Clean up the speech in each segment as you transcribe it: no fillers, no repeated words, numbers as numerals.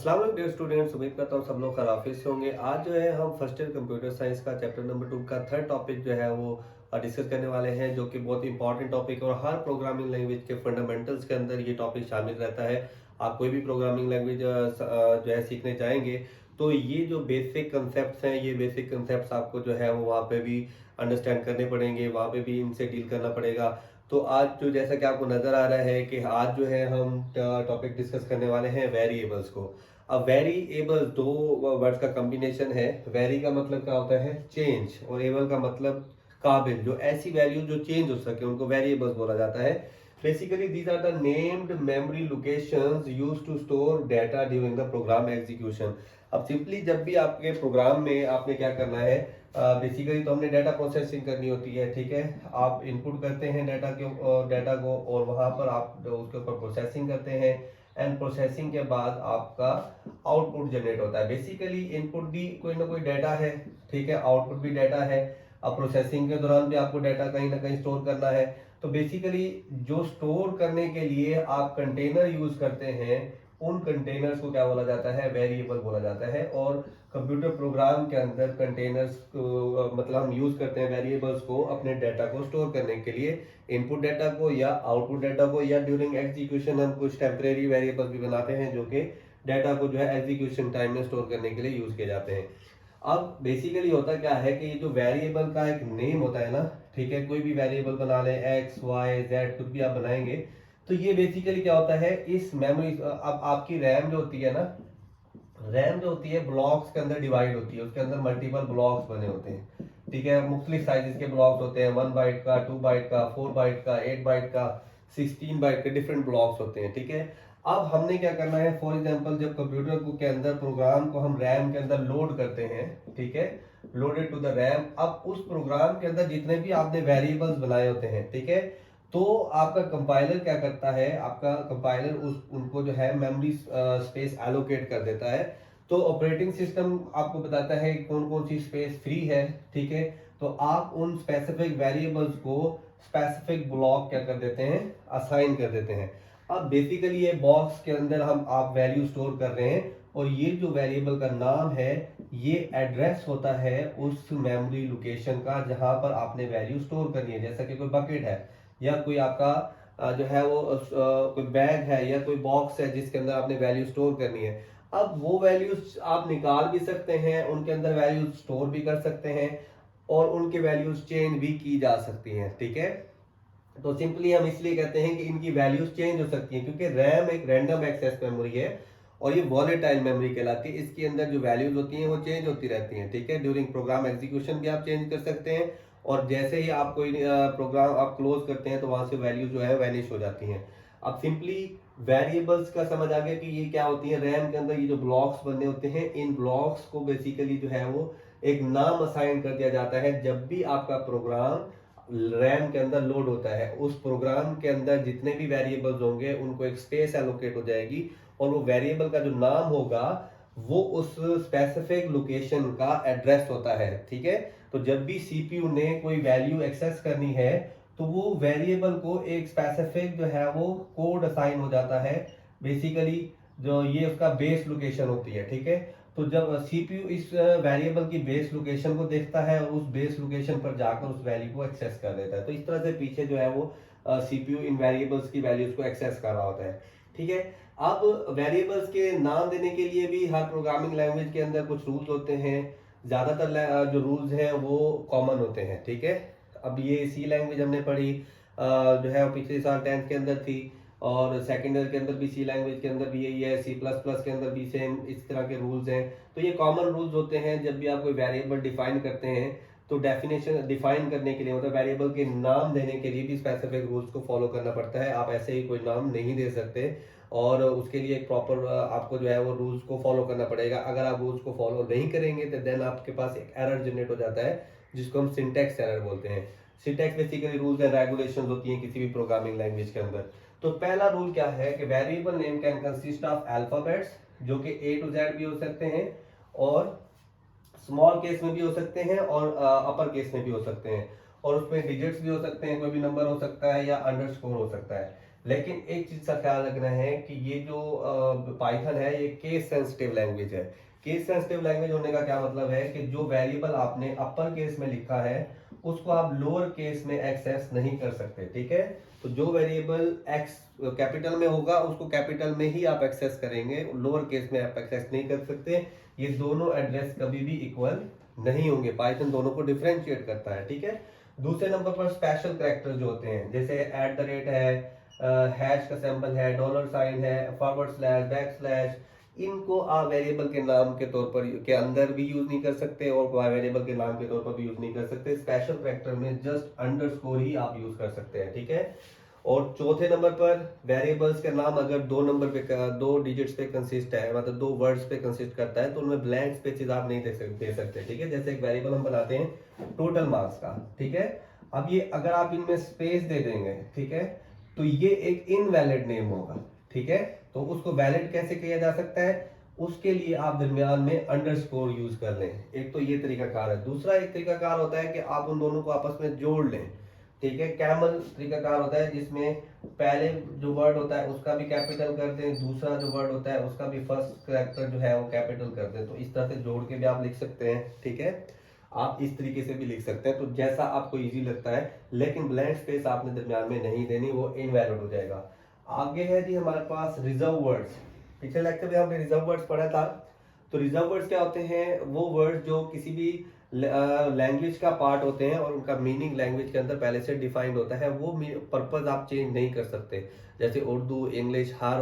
अस्सलाम वालेकुम dear students, उम्मीद करता हूँ सब लोग खराफिज से होंगे। आज जो है हम फर्स्ट ईयर कंप्यूटर साइंस का चैप्टर नंबर 2 का थर्ड टॉपिक जो है वो डिस्कस करने वाले हैं, जो कि बहुत इंपॉर्टेंट टॉपिक है और हर प्रोग्रामिंग लैंग्वेज के फंडामेंटल्स के अंदर ये टॉपिक शामिल रहता है। आप कोई भी प्रोग्रामिंग लैंग्वेज जो है सीखने जाएंगे तो ये जो बेसिक कंसेप्ट हैं, ये बेसिक कंसेप्ट आपको जो है वो वहाँ पे भी अंडरस्टैंड करने पड़ेंगे, वहाँ पे भी इनसे डील करना पड़ेगा। तो आज जो जैसा कि आपको नजर आ रहा है कि आज जो है हम टॉपिक डिस्कस करने वाले हैं वेरिएबल्स को। अब वेरिएबल दो वर्ड्स का कॉम्बिनेशन है। वेरी का मतलब क्या होता है? चेंज, और एबल का मतलब काबिल। जो ऐसी वैल्यू जो चेंज हो सके उनको वेरिएबल्स बोला जाता है। Basically these are the named memory locations used to store data during the program execution. अब सिंपली जब भी आपके प्रोग्राम में आपने क्या करना है, बेसिकली तो हमने डाटा प्रोसेसिंग करनी होती है। ठीक है, आप इनपुट करते हैं डाटा को और वहां पर आप उसके ऊपर प्रोसेसिंग करते हैं एंड प्रोसेसिंग के बाद आपका आउटपुट जनरेट होता है। बेसिकली इनपुट भी कोई ना कोई डाटा है, ठीक है, आउटपुट भी डाटा है। अब प्रोसेसिंग के दौरान भी आपको डाटा कहीं ना कहीं स्टोर करना है। तो बेसिकली जो स्टोर करने के लिए आप कंटेनर यूज करते हैं उन कंटेनर्स को क्या बोला जाता है? वेरिएबल बोला जाता है। और कंप्यूटर प्रोग्राम के अंदर कंटेनर्स को मतलब हम यूज करते हैं वेरिएबल्स को अपने डाटा को स्टोर करने के लिए, इनपुट डाटा को या आउटपुट डाटा को, या ड्यूरिंग एग्जीक्यूशन हम कुछ टेम्परेरी वेरिएबल्स भी बनाते हैं जो कि डाटा को जो है एग्जीक्यूशन टाइम में स्टोर करने के लिए यूज किए जाते हैं। अब बेसिकली होता क्या है कि ये जो वेरिएबल का एक नेम होता है ना, ठीक है, कोई भी वेरिएबल बना लें, एक्स वाई जेड कुछ भी आप बनाएंगे, तो ये बेसिकली क्या होता है, इस मेमोरी अब आपकी रैम जो होती है ना, रैम जो होती है ब्लॉक्स के अंदर डिवाइड होती है, उसके अंदर मल्टीपल ब्लॉक्स बने होते हैं। ठीक है, मुख्तलिफ साइजेस के ब्लॉक्स होते हैं, 1 बाइट का, 2 बाइट का, 4 बाइट का, 8 बाइट का, 16 बाइट के डिफरेंट ब्लॉक्स होते हैं। ठीक है, अब हमने क्या करना है, फॉर एग्जांपल जब कंप्यूटर को के अंदर प्रोग्राम को हम रैम के अंदर लोड करते हैं, ठीक है, लोडेड टू द रैम, अब उस प्रोग्राम के अंदर जितने भी आपने वेरिएबल्स बनाए होते हैं, ठीक है, तो आपका कंपाइलर क्या करता है, आपका कंपाइलर उस उनको जो है मेमोरी स्पेस एलोकेट कर देता है। तो ऑपरेटिंग सिस्टम आपको बताता है कौन कौन सी स्पेस फ्री है। ठीक है, तो आप उन स्पेसिफिक वेरिएबल्स को स्पेसिफिक ब्लॉक क्या कर देते हैं, असाइन कर देते हैं। अब बेसिकली ये बॉक्स के अंदर हम आप वैल्यू स्टोर कर रहे हैं और ये जो वेरिएबल का नाम है ये एड्रेस होता है उस मेमोरी लोकेशन का जहां पर आपने वैल्यू स्टोर करनी है। जैसा कि कोई बकेट है या कोई आपका जो है वो कोई बैग है या कोई बॉक्स है जिसके अंदर आपने वैल्यू स्टोर करनी है। अब वो वैल्यूज आप निकाल भी सकते हैं, उनके अंदर वैल्यूज स्टोर भी कर सकते हैं और उनके वैल्यूज चेंज भी की जा सकती हैं। ठीक है, तो सिंपली हम इसलिए कहते हैं कि इनकी वैल्यूज चेंज हो सकती हैं क्योंकि रैम एक रैंडम एक्सेस मेमोरी है और ये वॉलेटाइल मेमोरी कहलाती है। इसके अंदर जो वैल्यूज होती हैं वो चेंज होती रहती हैं। ठीक है, ड्यूरिंग प्रोग्राम एग्जीक्यूशन भी आप चेंज कर सकते हैं और जैसे ही आप कोई प्रोग्राम आप क्लोज करते हैं तो वहां से वैल्यू जो है वैनिश हो जाती हैं। अब सिंपली वेरिएबल्स का समझ आ गया कि ये क्या होती है। रैम के अंदर ये जो ब्लॉक्स बने होते हैं, इन ब्लॉक्स को बेसिकली जो है वो एक नाम असाइन कर दिया जाता है। जब भी आपका प्रोग्राम रैम के अंदर लोड होता है, उस प्रोग्राम के अंदर जितने भी वेरिएबल्स होंगे उनको एक स्पेस एलोकेट हो जाएगी और वो वेरिएबल का जो नाम होगा वो उस स्पेसिफिक लोकेशन का एड्रेस होता है। ठीक है, तो जब भी सीपीयू ने कोई वैल्यू एक्सेस करनी है तो वो वेरिएबल को एक स्पेसिफिक जो है वो कोड असाइन हो जाता है। बेसिकली जो ये उसका बेस लोकेशन होती है। ठीक है, तो जब सीपीयू इस वेरिएबल की बेस लोकेशन को देखता है और उस बेस लोकेशन पर जाकर उस वैल्यू को एक्सेस कर देता है। तो इस तरह से पीछे जो है वो सीपीयू इन वेरिएबल्स की वैल्यूज को एक्सेस कर रहा होता है। ठीक है, अब वेरिएबल्स के नाम देने के लिए भी हर प्रोग्रामिंग लैंग्वेज के अंदर कुछ रूल्स होते हैं। ज्यादातर जो रूल्स हैं वो कॉमन होते हैं। ठीक है, अब ये सी लैंग्वेज हमने पढ़ी जो है वो पिछले साल 10th के अंदर थी और सेकेंड ईयर के अंदर भी सी लैंग्वेज के अंदर भी यही है, सी प्लस प्लस के अंदर भी सेम इस तरह के रूल्स हैं। तो ये कॉमन रूल्स होते हैं। जब भी आप कोई वेरिएबल डिफाइन करते हैं तो डेफिनेशन डिफाइन करने के लिए मतलब वेरिएबल के नाम देने के लिए भी स्पेसिफिक रूल्स को फॉलो करना पड़ता है। आप ऐसे ही कोई नाम नहीं दे सकते और उसके लिए एक प्रॉपर आपको जो है वो रूल्स को फॉलो करना पड़ेगा। अगर आप रूल्स को फॉलो नहीं करेंगे तो देन आपके पास एक एरर जनरेट हो जाता है जिसको हम सिंटैक्स एरर बोलते हैं। Syntax basically rules and regulations होती हैं किसी भी प्रोग्रामिंग लैंग्वेज के अंदर। तो पहला रूल क्या है कि variable name can consist of alphabets जो कि ए टू जेड भी हो सकते हैं और स्मॉल केस में भी हो सकते हैं और अपर केस में भी हो सकते हैं और उसमें डिजिट्स भी हो सकते हैं, कोई भी नंबर हो सकता है या अंडरस्कोर हो सकता है। लेकिन एक चीज का ख्याल रखना है कि ये जो पाइथन है ये केस सेंसिटिव लैंग्वेज है। केस सेंसिटिव लैंग्वेज होने का क्या मतलब है कि जो वेरिएबल आपने अपर केस में लिखा है उसको आप लोअर केस में एक्सेस नहीं कर सकते, ठीक है। तो जो वेरिएबल एक्स कैपिटल में होगा उसको कैपिटल में ही आप एक्सेस करेंगे, लोअर केस में आप एक्सेस नहीं कर सकते। ये दोनों एड्रेस कभी भी इक्वल नहीं होंगे, पाइथन दोनों को डिफरेंशिएट करता है, ठीक है। दूसरे नंबर पर स्पेशल कैरेक्टर जो होते हैं, जैसे एट द रेट है, हैश का सिंबल है, डॉलर साइन है, फॉरवर्ड स्लैश, बैक स्लैश, इनको आप वेरिएबल के नाम के तौर पर के अंदर भी यूज नहीं कर सकते और वेरिएबल के नाम के तौर पर भी यूज नहीं कर सकते। स्पेशल कैरेक्टर में जस्ट अंडरस्कोर ही आप यूज कर सकते हैं, ठीक है। और चौथे नंबर पर वेरिएबल्स का नाम अगर दो नंबर पे दो डिजिट्स पे कंसिस्ट है, मतलब दो वर्ड्स पे कंसिस्ट करता है, तो उनमें ब्लैंक स्पेसेस आप नहीं दे सकते, ठीक है। जैसे एक वेरिएबल हम बनाते हैं टोटल मार्क्स का, ठीक है। अब ये अगर आप इनमें स्पेस दे देंगे, ठीक है, तो ये एक इनवैलिड नेम होगा, ठीक है। तो उसको वैलिड कैसे किया जा सकता है, उसके लिए आप दरमियान में अंडरस्कोर यूज कर लें। एक तो ये तरीकाकार है। दूसरा एक तरीकाकार होता है कि आप उन दोनों को आपस में जोड़ लें, ठीक है। कैमल तरीकाकार होता है जिसमें पहले जो वर्ड होता है उसका भी कैपिटल कर दें, दूसरा जो वर्ड होता है उसका भी फर्स्ट कैरेक्टर जो है वो कैपिटल कर दें। तो इस तरह से जोड़ के भी आप लिख सकते हैं, ठीक है। आप इस तरीके से भी लिख सकते हैं, तो जैसा आपको इजी लगता है, लेकिन ब्लैंक स्पेस आपने दरमियान में नहीं देनी, वो इनवैलिड हो जाएगा। आगे है जी हमारे पास रिजर्व वर्ड्स। पिछले लेक्चर में हमने रिजर्व वर्ड्स पढ़ा था। तो रिजर्व वर्ड्स क्या होते हैं, वो वर्ड्स जो किसी भी लैंग्वेज का पार्ट होते हैं और उनका मीनिंग लैंग्वेज के अंदर पहले से डिफाइंड होता है, वो पर्पज आप चेंज नहीं कर सकते। जैसे उर्दू, इंग्लिश, हर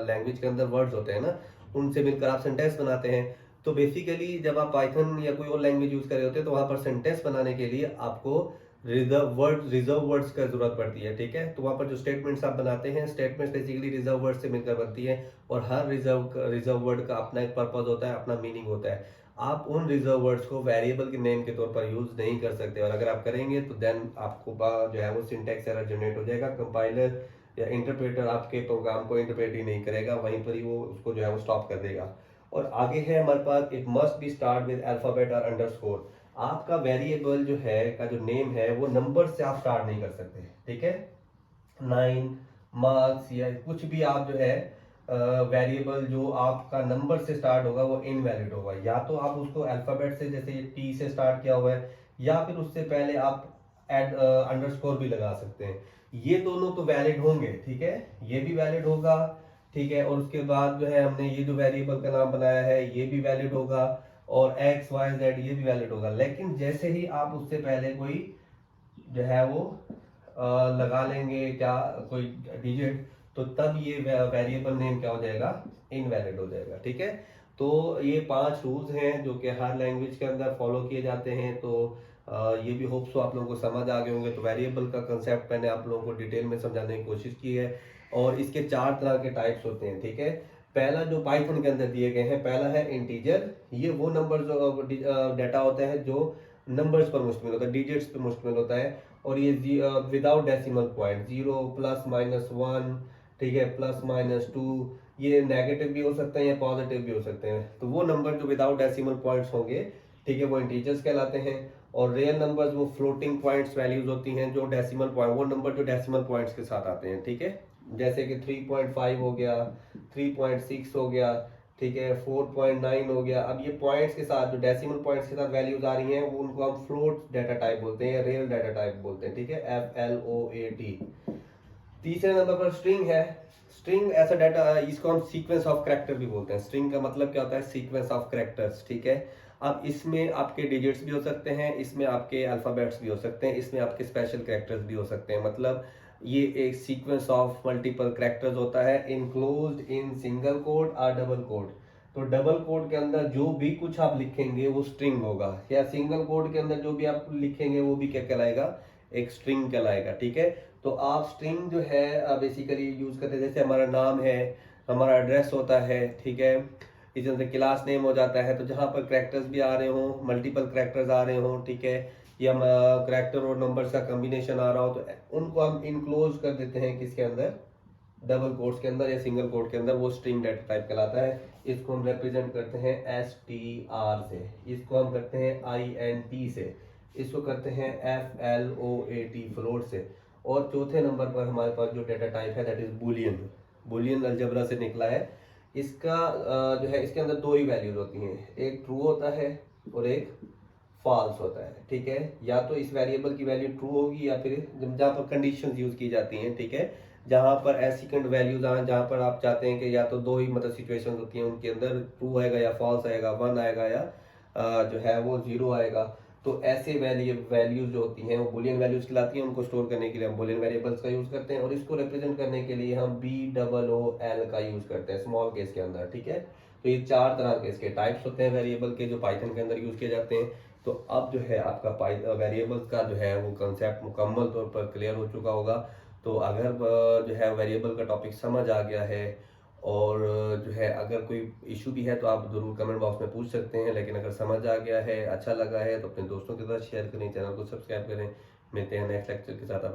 लैंग्वेज के अंदर वर्ड्स होते हैं ना, उनसे मिलकर आप सेंटेंस बनाते हैं। तो बेसिकली जब आप पाइथन या कोई और लैंग्वेज यूज कर रहे होते हैं तो वहां पर सेंटेंस बनाने के लिए आपको रिजर्व वर्ड्स का जरूरत पड़ती है, ठीक है। तो वहां पर जो स्टेटमेंट्स आप बनाते हैं, स्टेटमेंट्स बेसिकली रिजर्व वर्ड से मिलकर बनती है, और हर रिजर्व वर्ड का अपना एक पर्पज होता है, अपना मीनिंग होता है। आप उन रिजर्व वर्ड्स को वेरिएबल के नेम के तौर पर यूज नहीं कर सकते, और अगर आप करेंगे तो देन आपको जो है वो सिंटैक्स एरर जनरेट हो जाएगा। कंपाइलर या इंटरप्रेटर आपके प्रोग्राम को इंटरप्रेट ही नहीं करेगा, वहीं पर ही वो उसको जो है वो स्टॉप कर देगा। और आगे है हमारे पास, it must be start with alphabet और अंडरस्कोर। आपका वेरिएबल जो है का जो नेम है वो नंबर से आप स्टार्ट नहीं कर सकते, ठीक है। 9 मार्क्स या कुछ भी आप जो है वेरिएबल जो आपका नंबर से स्टार्ट होगा वो इनवैलिड होगा। या तो आप उसको अल्फाबेट से, जैसे ये टी से स्टार्ट किया हुआ है, या फिर उससे पहले आप एड अंडरस्कोर भी लगा सकते हैं। ये दोनों तो वैलिड होंगे, ठीक है, ये भी वैलिड होगा, ठीक है। और उसके बाद जो है हमने ये जो वेरिएबल का नाम बनाया है ये भी वैलिड होगा, और एक्स वाई जेड ये भी वैलिड होगा। लेकिन जैसे ही आप उससे पहले कोई जो है वो लगा लेंगे क्या, कोई डिजिट, तो तब ये वेरिएबल नेम क्या हो जाएगा, इनवैलिड हो जाएगा, ठीक है। तो ये 5 रूल्स हैं जो कि हर लैंग्वेज के अंदर फॉलो किए जाते हैं। तो ये भी होप सो आप लोगों को समझ आ गए होंगे। तो वेरिएबल का कंसेप्ट मैंने आप लोगों को डिटेल में समझाने की कोशिश की है, और इसके 4 तरह के टाइप्स होते हैं, ठीक है। पहला जो पाइथन के अंदर दिए गए हैं, पहला है इंटीजर। ये वो नंबर जो डाटा होता है जो नंबर्स पर मुश्तमिल होता है, डिजिट्स पर मुश्तमिल होता है। और ये without decimal point, 0 plus minus 1, ठीक है, प्लस माइनस 2, ये नेगेटिव भी हो सकते हैं या पॉजिटिव भी हो सकते हैं। तो वो नंबर जो विदाउट डेसिमल पॉइंट्स होंगे, ठीक है, वो इंटीजर्स कहलाते हैं। और रियल नंबर्स वो फ्लोटिंग पॉइंट्स वैल्यूज होती हैं, जो डेसिमल पॉइंट, वो नंबर जो डेसिमल पॉइंट्स के साथ आते हैं, ठीक है। जैसे कि 3.5 हो गया, 3.6 हो गया, ठीक है, 4.9 हो गया। अब ये पॉइंट्स के साथ, जो डेसिमल पॉइंट्स के साथ वैल्यूज आ रही हैं, वो उनको हम फ्लोट डाटा टाइप बोलते हैं या रियल डाटा टाइप बोलते हैं, ठीक है, FLOAT। तीसरे नंबर पर स्ट्रिंग है। स्ट्रिंग ऐसा डाटा, इसको हम सीक्वेंस ऑफ कैरेक्टर भी बोलते हैं। स्ट्रिंग का मतलब क्या होता है, सीक्वेंस ऑफ कैरेक्टर्स, ठीक है। अब इसमें आपके डिजिट्स भी हो सकते हैं, इसमें आपके अल्फाबेट्स भी हो सकते हैं, इसमें आपके स्पेशल कैरेक्टर्स भी हो सकते हैं। मतलब ये एक सीक्वेंस ऑफ मल्टीपल कैरेक्टर्स होता है, इनक्लोज्ड इन सिंगल कोड और डबल कोड। तो डबल कोड के अंदर जो भी कुछ आप लिखेंगे वो स्ट्रिंग होगा, या सिंगल कोड के अंदर जो भी आप लिखेंगे वो भी क्या कहलाएगा, एक स्ट्रिंग कहलाएगा, ठीक है। तो आप स्ट्रिंग जो है बेसिकली यूज करते हैं, जैसे हमारा नाम है, हमारा एड्रेस होता है, ठीक है, इसी तरह से क्लास नेम हो जाता है। तो जहाँ पर कैरेक्टर्स भी आ रहे हो, मल्टीपल कैरेक्टर्स आ रहे हो, ठीक है, या कैरेक्टर और नंबर्स का कॉम्बिनेशन आ रहा हो, तो उनको हम इनक्लोज कर देते हैं किसके अंदर, डबल कोट्स के अंदर या सिंगल कोट के अंदर, वो स्ट्रिंग डाटा टाइप कहलाता है। इसको हम रिप्रेजेंट करते हैं STR से, इसको हम करते हैं INT से, इसको करते हैं FLOAT फ्लोट से, और चौथे नंबर पर हमारे पास जो डेटा टाइप है that is Boolean. Boolean algebra से निकला है। इसका जो है इसके अंदर दो ही वैल्यूज होती हैं, एक ट्रू होता है और एक फॉल्स होता है। ठीक है, या तो इस वेरिएबल की वैल्यू ट्रू होगी या फिर जहाँ पर कंडीशन यूज की जाती हैं, ठीक है, जहाँ पर ऐसी वैल्यूज आए जहाँ पर आप चाहते हैं कि या तो दो ही मतलब सिचुएशन होती हैं, उनके अंदर ट्रू आएगा या फॉल्स आएगा, वन आएगा या जो है वो जीरो आएगा। तो ऐसे वैल्यूज जो होती हैं वो बुलियन वैल्यूज कहलाती हैं। उनको स्टोर करने के लिए हम बुलियन वेरिएबल्स का यूज करते हैं और इसको रिप्रेजेंट करने के लिए हम BOOL का यूज करते हैं स्मॉल केस के अंदर। ठीक है, तो ये चार तरह के इसके टाइप्स होते हैं वेरिएबल के जो पाइथन के अंदर यूज किए जाते हैं। तो अब जो है आपका वेरिएबल्स का जो है वो कंसेप्ट मुकम्मल तौर पर क्लियर हो चुका होगा। तो अगर जो है वेरिएबल का टॉपिक समझ आ गया है और जो है अगर कोई इशू भी है तो आप ज़रूर कमेंट बॉक्स में पूछ सकते हैं, लेकिन अगर समझ आ गया है, अच्छा लगा है, तो अपने दोस्तों के साथ शेयर करें, चैनल को सब्सक्राइब करें। मिलते हैं नेक्स्ट लेक्चर के साथ। आप